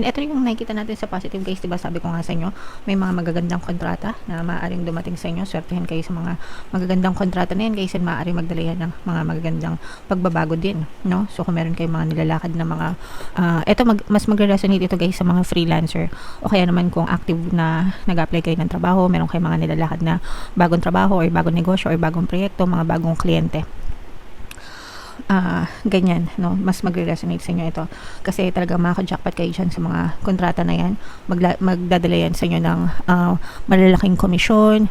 Ito yung nakikita natin sa positive guys, diba sabi ko nga sa inyo, may mga magagandang kontrata na maaaring dumating sa inyo. Swertehin kayo sa mga magagandang kontrata na yan guys, and maaaring magdala yan ng mga magagandang pagbabago din, no? So kung meron kayong mga nilalakad na mga mas magre-resonate ito guys sa mga freelancer, o kaya naman kung active na nag-apply kayo ng trabaho, meron kayong mga nilalakad na bagong trabaho or bagong negosyo or bagong proyekto, mga bagong kliyente. Ganyan, no? Mas magre-resonate sa inyo ito kasi talagang maka-jackpot kayo dyan sa mga kontrata na yan. Magdadala yan sa inyo ng malalaking komisyon,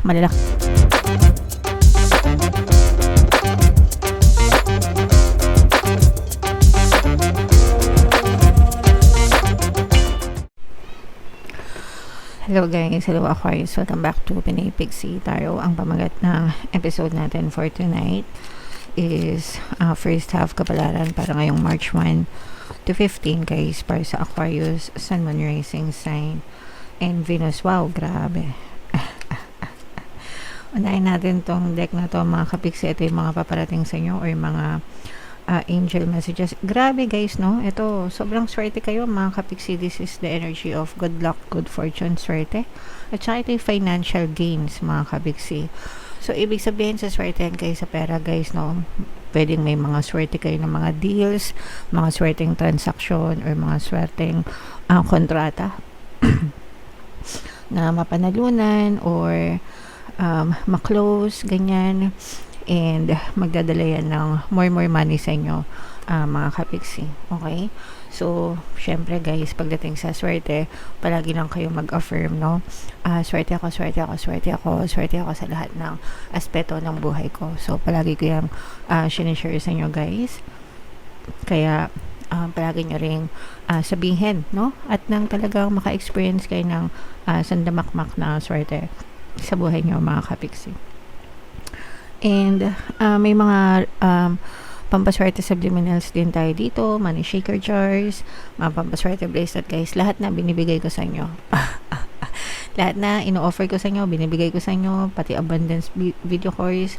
Hello guys, hello Aquarius, welcome back to Pinay Pixie Tarot. Ang pamagat ng episode natin for tonight is first half kapalaran para ngayong March 1 to 15 guys, para sa Aquarius, Sun, Moon, Rising sign and Venus. Wow, grabe. Unahin natin tong deck na to mga kapiksi. Ito yung mga paparating sa inyo or mga angel messages. Grabe guys, no? Ito, sobrang swerte kayo mga kapiksi. This is the energy of good luck, good fortune, swerte. At saka ito yung financial gains mga kapiksi. So, ibig sabihin sa swertehan kayo sa pera guys, no? Pwedeng may mga swerte kayo ng mga deals, mga swerteng transaksyon, or mga swerteng kontrata na mapanalunan or maklose, ganyan. And magdadala yan ng more money sa inyo mga kapiksi. Okay? So, syempre guys, pagdating sa swerte, palagi lang kayo mag-affirm, no? Swerte ako, swerte ako, swerte ako, swerte ako sa lahat ng aspeto ng buhay ko. So, palagi ko yung sinishare sa inyo guys. Kaya, palagi nyo ring sabihin, no? At nang talagang maka-experience kayo ng sandamakmak na swerte sa buhay nyo mga kapiksi. And, may mga pampaswerte subliminals din tayo dito, money shaker jars, mga pampaswerte bracelet guys, lahat na binibigay ko sa inyo. Lahat na ino-offer ko sa inyo, binibigay ko sa inyo, pati abundance video course,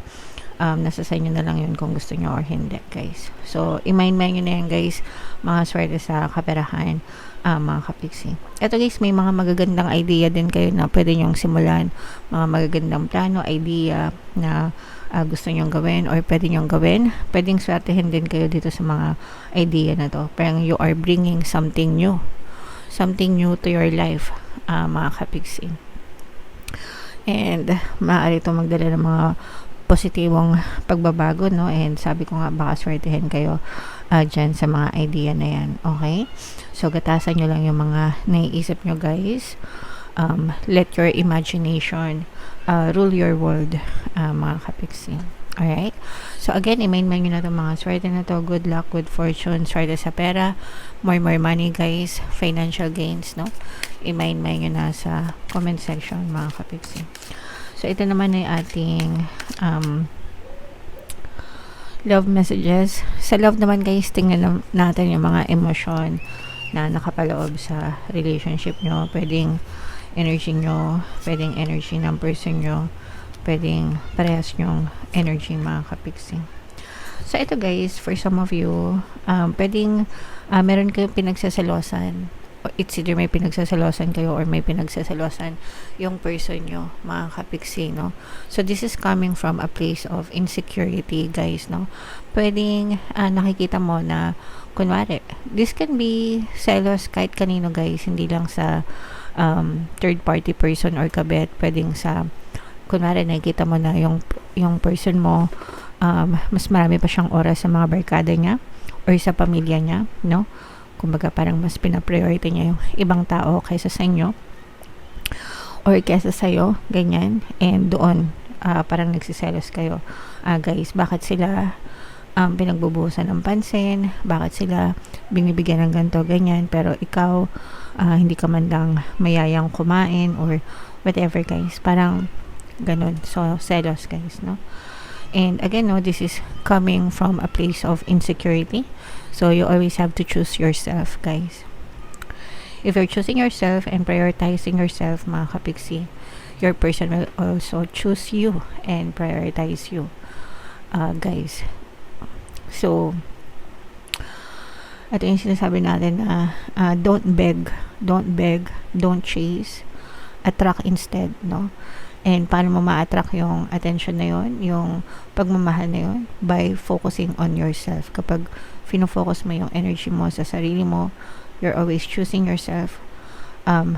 nasa sa inyo na lang yun kung gusto nyo or hindi guys. So, i-mind nyo na yan guys, mga swerte sa kaperahan, mga kapiksi. Ito guys, may mga magagandang idea din kayo na pwede nyong simulan, mga magagandang plano, idea na gusto nyong gawin or pwede nyong gawin. Pwedeng swertehin din kayo dito sa mga idea na to. Parang you are bringing something new to your life, mga kapiksi. And maaari ito magdala ng mga positibong pagbabago, no? And sabi ko nga, baka swertehin kayo dyan sa mga idea na yan. Okay? So, gatasan nyo lang yung mga naiisip nyo guys. Let your imagination rule your world, mga kapiksi. Alright? So, again, i-main nyo na itong mga swerte na to. Good luck, good fortune, swerte sa pera, more money guys, financial gains, no? I-main nyo na sa comment section, mga kapiksi. So, ito naman ay ating love messages. Sa love naman guys, tingnan natin yung mga emosyon na nakapaloob sa relationship nyo. Pwedeng energy nyo, pwedeng energy ng person nyo, pwedeng parehas nyong energy mga kapiksi. So ito guys, for some of you, pwedeng meron kayong pinagsasalosan. It's either may pinagsasalosan kayo or may pinagsasalosan yung person nyo, mga kapiksi, no? So this is coming from a place of insecurity guys, no? Pwedeng nakikita mo na kunwari, this can be selos kahit kanino guys, hindi lang sa third party person or kabet. Pwedeng sa kunwari nakikita mo na yung person mo mas marami pa siyang oras sa mga barkada niya or sa pamilya niya, no? Kumbaga parang mas pina-priority niya yung ibang tao kaysa sa inyo or kaysa sa'yo, ganyan. And doon parang nagsiselos kayo guys. Bakit sila pinagbubuhusan ng pansin, bakit sila binibigyan ng ganito, ganyan, pero ikaw hindi ka man lang mayayang kumain or whatever guys, parang ganun. So selos guys, no? And again, no, this is coming from a place of insecurity, so you always have to choose yourself guys. If you're choosing yourself and prioritizing yourself, mga kapiksi, your person will also choose you and prioritize you guys. So At yung sinasabi natin na don't beg, don't chase, attract instead, no? And paano mo ma-attract yung attention na yon, yung pagmamahal na yon? By focusing on yourself. Kapag fino-focus mo yung energy mo sa sarili mo, you're always choosing yourself,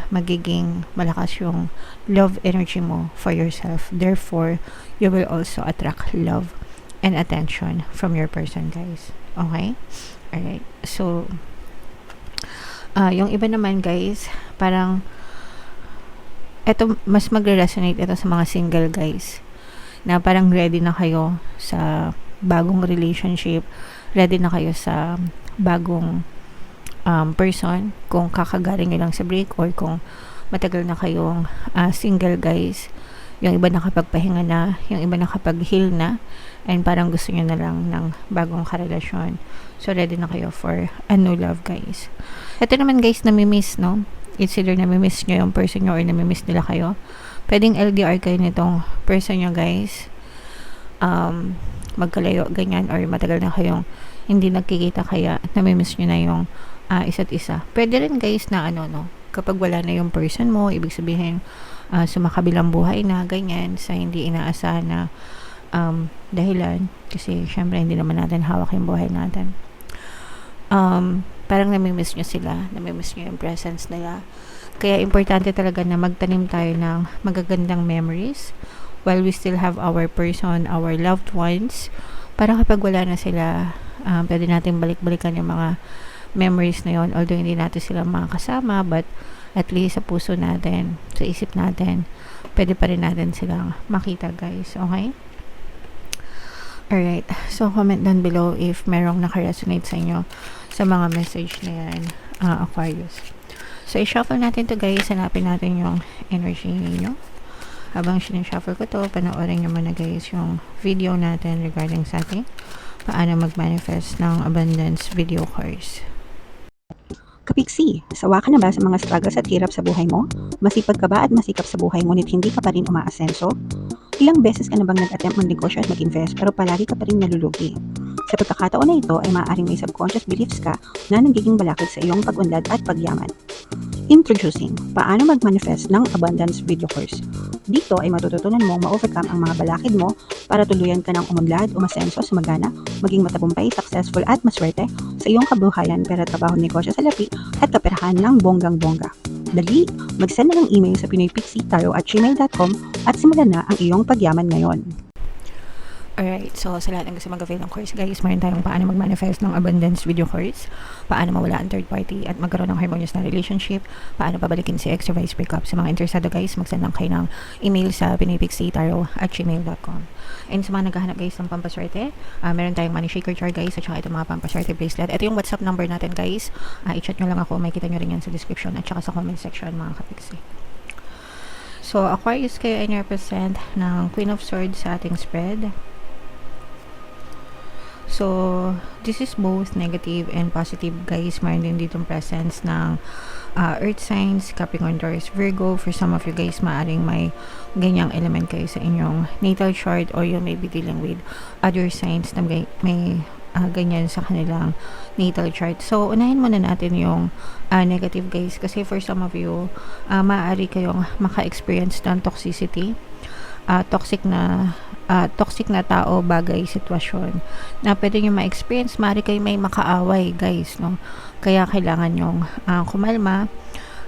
magiging malakas yung love energy mo for yourself. Therefore, you will also attract love and attention from your person, guys. Okay? Alright. So, yung iba naman, guys, parang eto, mas magre-resonate ito sa mga single, guys, na parang ready na kayo sa bagong relationship, ready na kayo sa bagong person, kung kakagaling nyo lang sa break or kung matagal na kayong single, guys. Yung iba nakapagpahinga na, yung iba nakapag-heal na, and parang gusto nyo na lang ng bagong karelasyon. So, ready na kayo for a new love, guys. Ito naman, guys, namimiss, no? It's either namimiss nyo yung person nyo or namimiss nila kayo. Pwedeng LDR kayo nitong person nyo, guys. Magkalayo, ganyan, or matagal na kayong hindi nagkikita, kaya namimiss nyo na yung isa't isa. Pwede rin, guys, na no? Kapag wala na yung person mo, ibig sabihin, sumakabilang buhay na, ganyan, sa hindi inaasahan na dahilan. Kasi, syempre, hindi naman natin hawak yung buhay natin. Parang namimiss nyo sila, namimiss nyo yung presence nila. Kaya importante talaga na magtanim tayo ng magagandang memories while we still have our person, our loved ones, para kapag wala na sila, pwede natin balik-balikan yung mga memories na yon, although hindi natin sila makakasama, but at least sa puso natin, sa isip natin, pwede pa rin natin silang makita, guys. Okay? Alright, so comment down below if merong naka-resonate sa inyo sa mga message na yan, Aquarius. So, i-shuffle natin to, guys. Hanapin natin yung energy ninyo. Habang sinishuffle ko to, panoorin nyo muna, guys, yung video natin regarding sa ating paano mag-manifest ng abundance video course. Kapiksi, sawa ka na ba sa mga struggles at hirap sa buhay mo? Masipag ka ba at masikap sa buhay ngunit hindi ka pa rin umaasenso? Ilang beses ka na bang nag-attempt mag-negosyo at mag-invest pero palagi ka pa rin nalulugi? Sa pagkakataon na ito ay maaaring may subconscious beliefs ka na nagiging balakid sa iyong pag-unlad at pagyaman. Introducing, paano mag-manifest ng abundance video course. Dito ay matututunan mong ma-overcome ang mga balakid mo para tuluyan ka ng umunlad, umasenso, sumagana, maging matagumpay, successful at maswerte sa iyong kabuhayan, pera, trabaho, negosyo, salapi at kaperahan ng bonggang-bongga. Dali, mag-send na ng email sa pinoypixie@gmail.com at simulan na ang iyong pagyaman ngayon. Alright, so sa lahat ng gusto mag-avail ng course, guys, meron tayong paano mag-manifest ng abundance video course, paano mawala ang third party at magkaroon ng harmonious na relationship, paano pabalikin si ex or vice breakup. Sa mga interesado, guys, mag-send lang kayo ng email sa pinoypixie@gmail.com. And sa mga naghahanap, guys, ng pampaswerte, meron tayong money shaker jar, guys, at saka itong mga pampaswerte bracelet. Ito yung WhatsApp number natin, guys. I-chat nyo lang ako, may kita nyo rin yan sa description at saka sa comment section, mga kapixie. So, Aquarius, kayo ay represent ng Queen of Swords sa ating spread. So, this is both negative and positive, guys. Mayroon din ditong presence ng earth signs, Capricorn, Taurus, Virgo. For some of you, guys, maaring may ganyang element kayo sa inyong natal chart, or you may be dealing with other signs na may ganyan sa kanilang natal chart. So, unahin muna natin yung negative, guys, kasi for some of you, maaari kayong maka-experience ng toxicity, toxic na tao, bagay, sitwasyon na pwede nyo ma-experience. Maaari kayo may makaaway, guys, no? Kaya kailangan nyong kumalma,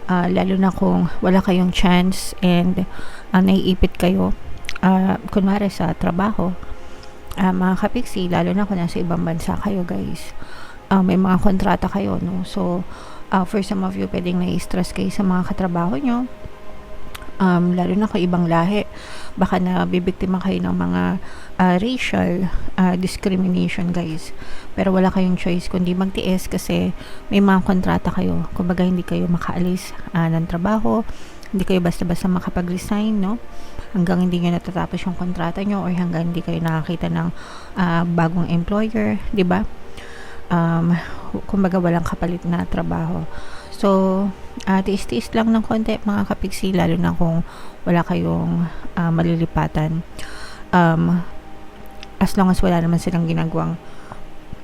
lalo na kung wala kayong chance and naiipit kayo, kunwari sa trabaho, mga kapiksi, lalo na kung nasa ibang bansa kayo, guys, may mga kontrata kayo, no? So, for some of you, pwedeng nai-stress kayo sa mga katrabaho nyo, lalo na kung ibang lahi, baka na bibiktima kayo ng mga racial discrimination, guys, pero wala kayong choice kundi magtiis kasi may mga kontrata kayo. Kumbaga, hindi kayo makaalis ng trabaho, hindi kayo basta-basta makapag-resign, no? Hanggang hindi nyo natatapos yung kontrata nyo, or hanggang hindi kayo nakakita ng bagong employer, di ba? Kumbaga, walang kapalit na trabaho. So, tiis-tiis lang ng konti, mga kapiksi, lalo na kung wala kayong malilipatan. As long as wala naman silang ginagawang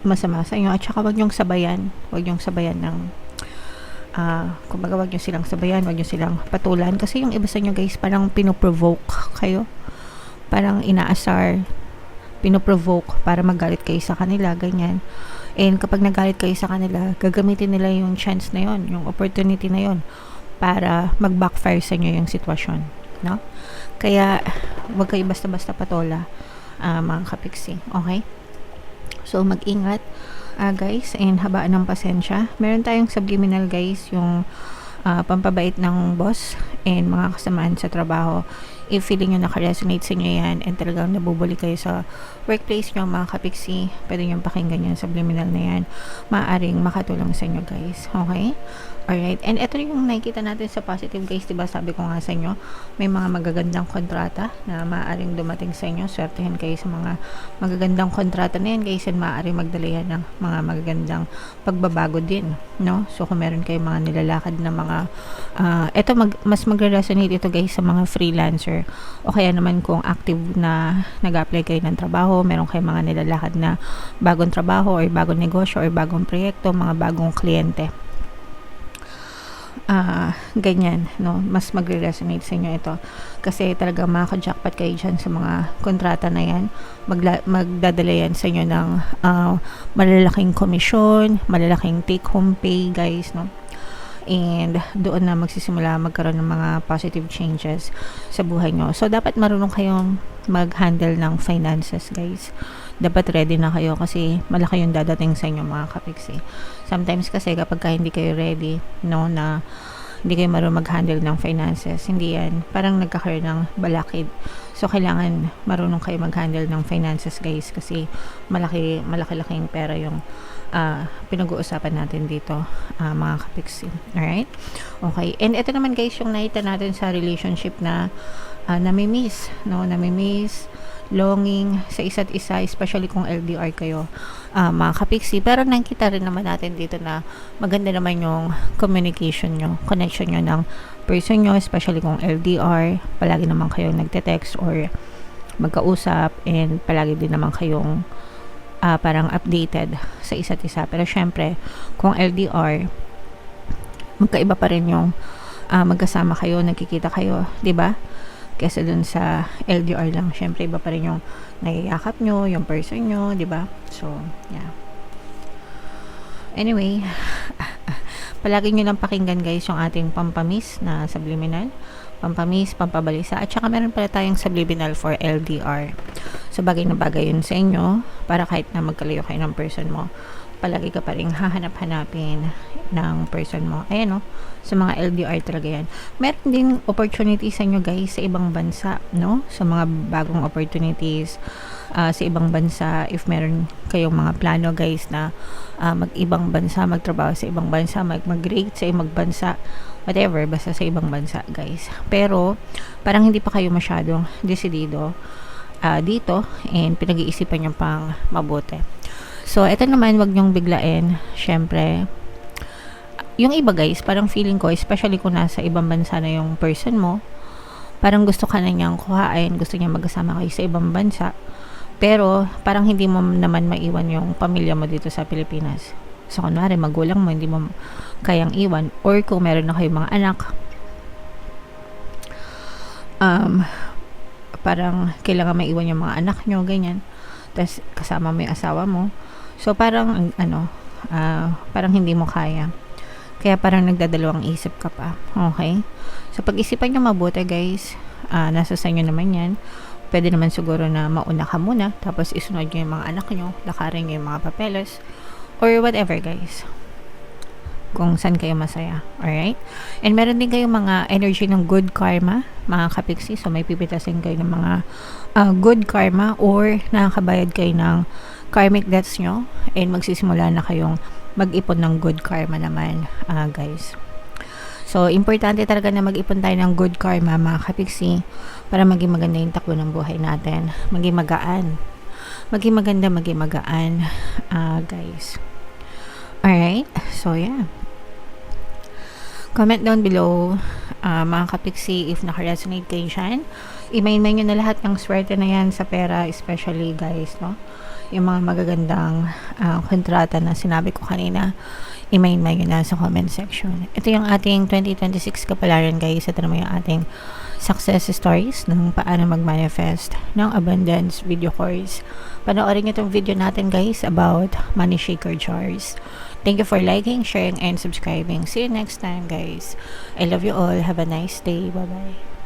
masama sa inyo, at saka wag niyong sabayan ng kumbaga wag niyo silang sabayan, wag niyo silang patulan, kasi yung iba sa inyo guys parang pinoprovoke kayo, parang inaasar, pinoprovoke para magalit kayo sa kanila, ganyan. And kapag nagalit kayo sa kanila, gagamitin nila yung chance na yon, yung opportunity na yon, para mag-backfire sa inyo yung sitwasyon, no? Kaya wag kayo basta-basta patola, mga kapiksi, okay? So mag-ingat, guys, and habaan ng pasensya. Meron tayong subliminal guys, yung pampabait ng boss and mga kasamaan sa trabaho. If feeling nyo naka-resonate sa inyo yan and talagang nabubuli kayo sa workplace nyo, mga kapiksi, pwede nyo pakinggan yung subliminal na yan. Maaaring makatulong sa inyo guys, okay? Alright, and ito yung nakikita natin sa positive guys, diba? Sabi ko nga sa inyo, may mga magagandang kontrata na maaaring dumating sa inyo. Swertehin kayo sa mga magagandang kontrata na yan guys, and maaaring magdala yan ng mga magagandang pagbabago din, no? So kung meron kayong mga nilalakad na mga mas magre-resonate ito guys sa mga freelancer, o kaya naman kung active na nag-apply kayo ng trabaho, meron kayong mga nilalakad na bagong trabaho or bagong negosyo or bagong proyekto, mga bagong kliyente, ganyan, no? Mas magre-resonate sa inyo ito kasi talaga makaka-jackpot kayo dyan sa mga kontrata na yan. Magdadala yan sa inyo ng malalaking komisyon, malalaking take-home pay guys, no? And doon na magsisimula magkaroon ng mga positive changes sa buhay nyo. So dapat marunong kayong mag-handle ng finances guys. Dapat ready na kayo kasi malaki yung dadating sa inyo, mga kapiksi. Sometimes kasi kapag hindi kayo ready, no, na hindi kayo marunong mag-handle ng finances, hindi yan, parang nagkakaroon ng balakid. So kailangan marunong kayo mag-handle ng finances guys, kasi malaki-laking pera yung pinag-uusapan natin dito, mga kapiksi. Alright? Okay. And ito naman guys yung nakita natin sa relationship na namimiss, no? Namimiss, longing sa isa't isa, especially kung LDR kayo, mga kapiksi. Pero nakita rin naman natin dito na maganda naman yung communication nyo, connection nyo ng person nyo, especially kung LDR. Palagi naman kayong nagte-text or magkausap, and palagi din naman kayong parang updated sa isa't isa. Pero syempre, kung LDR, magkaiba pa rin yung magkasama kayo, nagkikita kayo, 'di ba? Kasi dun sa LDR lang, syempre iba pa rin yung nayayakap nyo, yung person nyo, 'di ba? So, yeah. Anyway, palagi nyo lang pakinggan guys yung ating pampamis na subliminal, pampamis, pampabalisa, at saka meron pala tayong subliminal for LDR. So bagay na bagay yun sa inyo, para kahit na magkalayo kayo ng person mo, palagi ka pa rin hahanap-hanapin ng person mo. Ayan, no? Sa mga LDR talaga yan. Meron din opportunity sa inyo guys sa ibang bansa, no? Sa mga bagong opportunities sa ibang bansa, if meron kayong mga plano guys na mag-ibang bansa, magtrabaho sa ibang bansa, mag-migrate sa ibang bansa, whatever, basta sa ibang bansa guys. Pero parang hindi pa kayo masyadong desidido dito, and pinag-iisipan nyo pang mabuti. So ito naman, wag nyong biglain. Syempre, yung iba guys, parang feeling ko, especially kung nasa ibang bansa na yung person mo, parang gusto ka na niyang kuhain, gusto niya magkasama kayo sa ibang bansa, pero parang hindi mo naman maiwan yung pamilya mo dito sa Pilipinas. So kunwari magulang mo, hindi mo kayang iwan, or kung meron na kayong mga anak, parang kailangan maiwan yung mga anak nyo, ganyan, tapos kasama mo yung asawa mo. So parang parang hindi mo kaya, kaya parang nagdadalawang isip ka pa. Okay, so pag-isipan nyo mabuti guys. Nasa sa inyo naman yan. Pwede naman siguro na mauna ka muna, tapos isunod nyo yung mga anak nyo, lakarin nyo yung mga papeles, or whatever guys, kung saan kayo masaya. Alright? And meron din kayong mga energy ng good karma, mga kapiksi. So may pipitasin kayo ng mga good karma, or nakakabayad kayo ng karmic debts nyo, and magsisimula na kayong mag-ipon ng good karma naman, guys. So importante talaga na mag-ipon tayo ng good karma, mga kapiksi, para maging maganda yung takbo ng buhay natin, maging magaan, maging maganda, maging magaan, guys. Alright? So yeah, comment down below, mga kapiksi, if naka-resonate kayo dyan. I-main nyo na lahat ng swerte na yan sa pera, especially guys, no? yung mga magagandang kontrata na sinabi ko kanina, i-main mo yun na sa comment section. Ito yung ating 2026 kapalaran guys. Ito naman yung ating success stories ng paano mag-manifest ng abundance video course. Panoorin nyo itong video natin guys about money shaker jars. Thank you for liking, sharing, and subscribing. See you next time guys. I love you all. Have a nice day. Bye-bye.